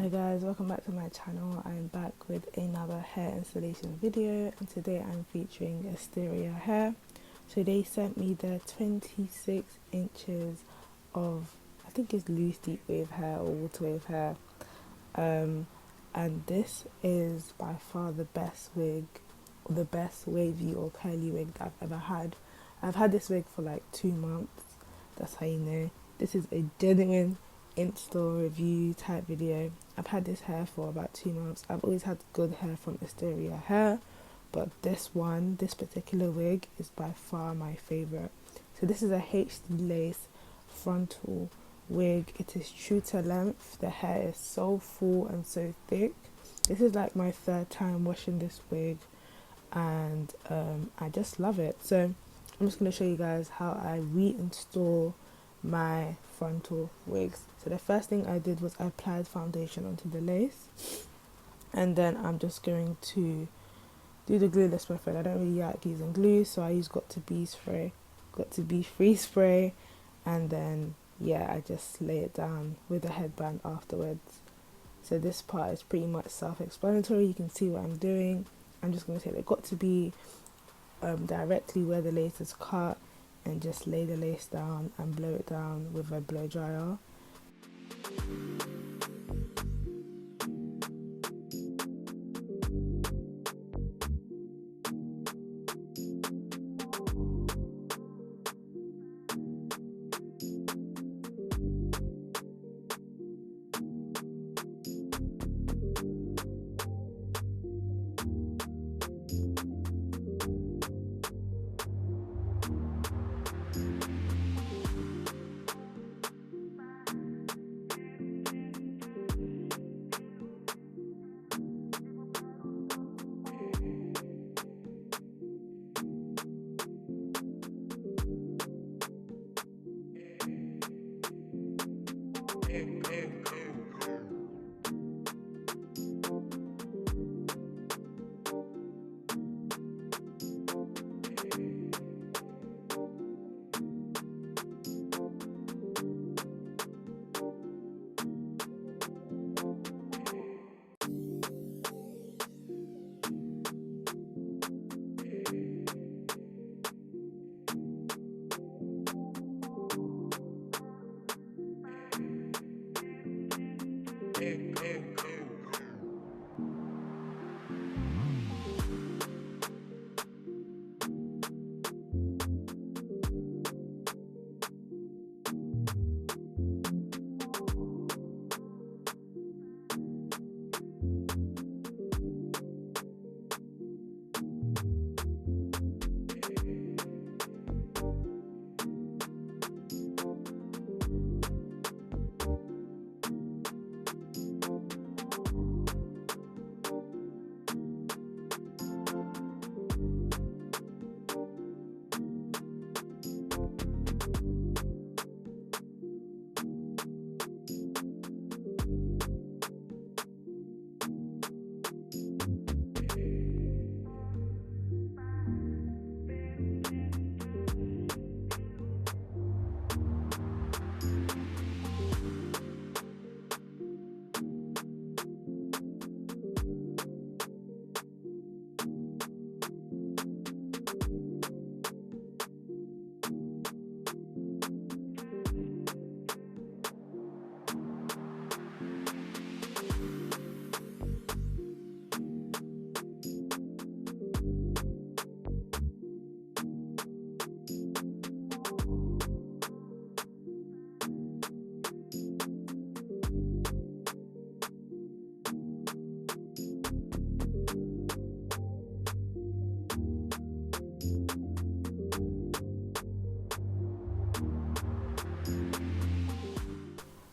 Hi guys, welcome back to my channel. I'm back with another hair installation video, and today I'm featuring Asteria hair. So they sent me the 26 inches of, I think it's loose deep wave hair or water wave hair, and this is by far the best wig, or the best wavy or curly wig that I've ever had. I've had this wig for like 2 months. That's how you know this is a genuine install review type video. I've had this hair for about 2 months. I've always had good hair from Asteria hair, but this particular wig is by far my favorite. So this is a HD lace frontal wig. It is true to length. The hair is so full and so thick. This is like my 3rd time washing this wig, and I just love it. So I'm just going to show you guys how I reinstall my frontal wigs. So the first thing I did was I applied foundation onto the lace, and then I'm just going to do the glueless method. I don't really like using glue, so I use got to be free spray, and then yeah, I just lay it down with a headband afterwards. So this part is pretty much self-explanatory. You can see what I'm doing. I'm just going to take the got to be directly where the lace is cut, and just lay the lace down and blow it down with a blow dryer.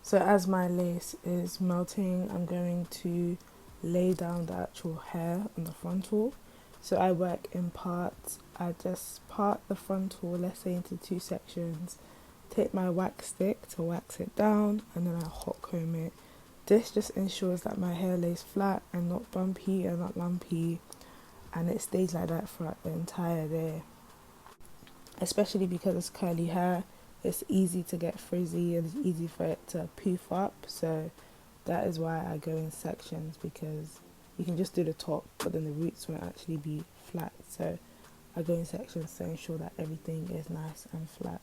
So as my lace is melting, I'm going to lay down the actual hair on the frontal. So I work in parts. I just part the frontal, let's say, into 2 sections, take my wax stick to wax it down, and then I hot comb it. This just ensures that my hair lays flat and not bumpy and not lumpy, and it stays like that throughout the entire day. Especially because it's curly hair, it's easy to get frizzy and it's easy for it to poof up. So That is why I go in sections, because you can just do the top, but then the roots won't actually be flat. So I go in sections to ensure that everything is nice and flat.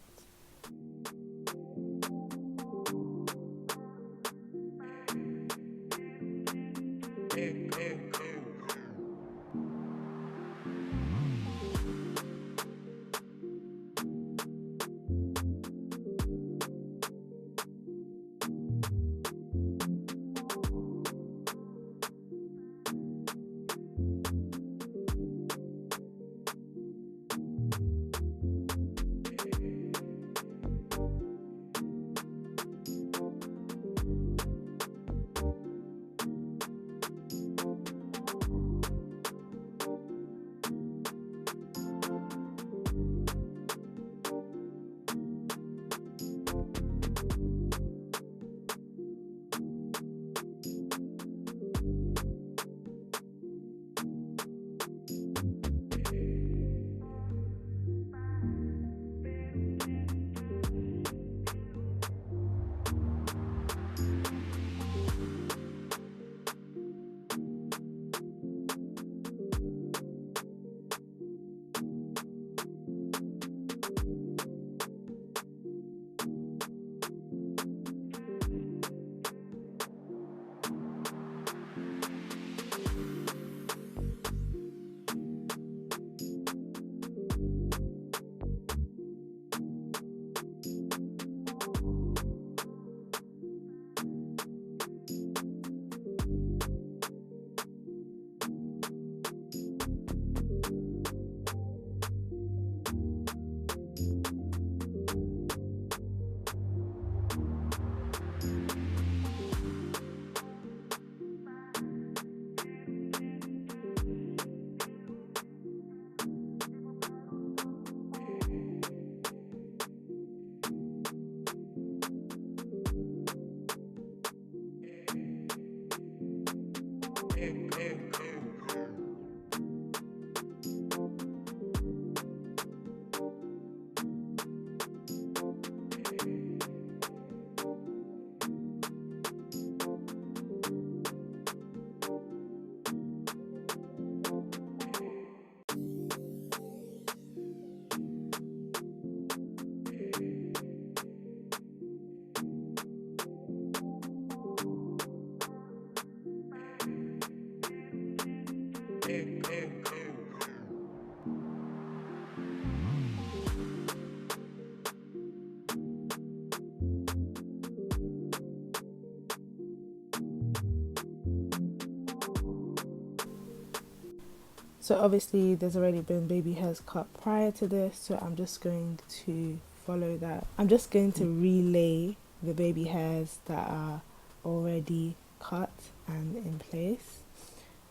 So obviously there's already been baby hairs cut prior to this, so I'm just going to follow that. I'm just going to relay the baby hairs that are already cut and in place.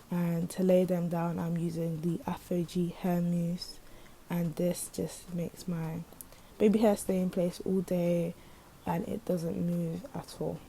And to lay them down, I'm using the Afro-G hair mousse, and this just makes my baby hair stay in place all day and it doesn't move at all.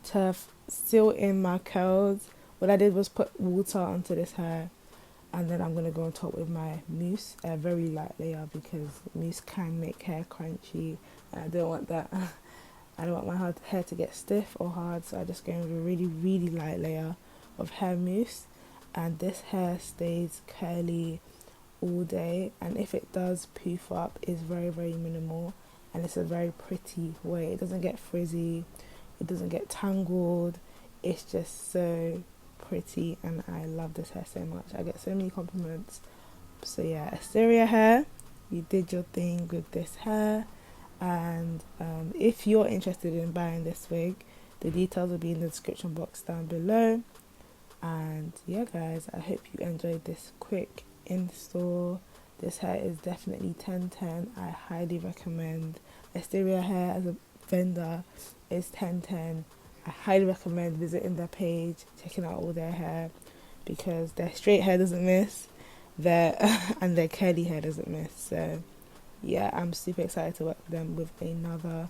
to seal in my curls, what I did was put water onto this hair, and then I'm going to go on top with my mousse, a very light layer, because mousse can make hair crunchy, and I don't want that. I don't want my hair to get stiff or hard, so I just go in with a really, really light layer of hair mousse, and this hair stays curly all day, and if it does poof up, it's very, very minimal, and it's a very pretty way. It doesn't get frizzy, it doesn't get tangled, it's just so pretty, and I love this hair so much. I get so many compliments. So yeah, Asteria hair, you did your thing with this hair. And if you're interested in buying this wig, the details will be in the description box down below. And yeah guys, I hope you enjoyed this quick install. This hair is definitely 10/10. I highly recommend. Asteria hair as a vendor is 10/10. I highly recommend visiting their page, checking out all their hair, because their straight hair doesn't miss, their and their curly hair doesn't miss. So yeah, I'm super excited to work with them with another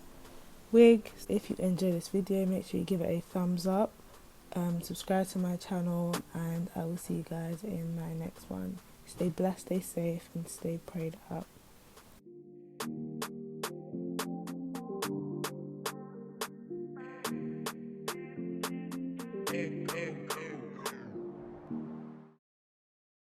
wig. If you enjoyed this video, make sure you give it a thumbs up, subscribe to my channel, and I will see you guys in my next one. Stay blessed, stay safe, and stay prayed up.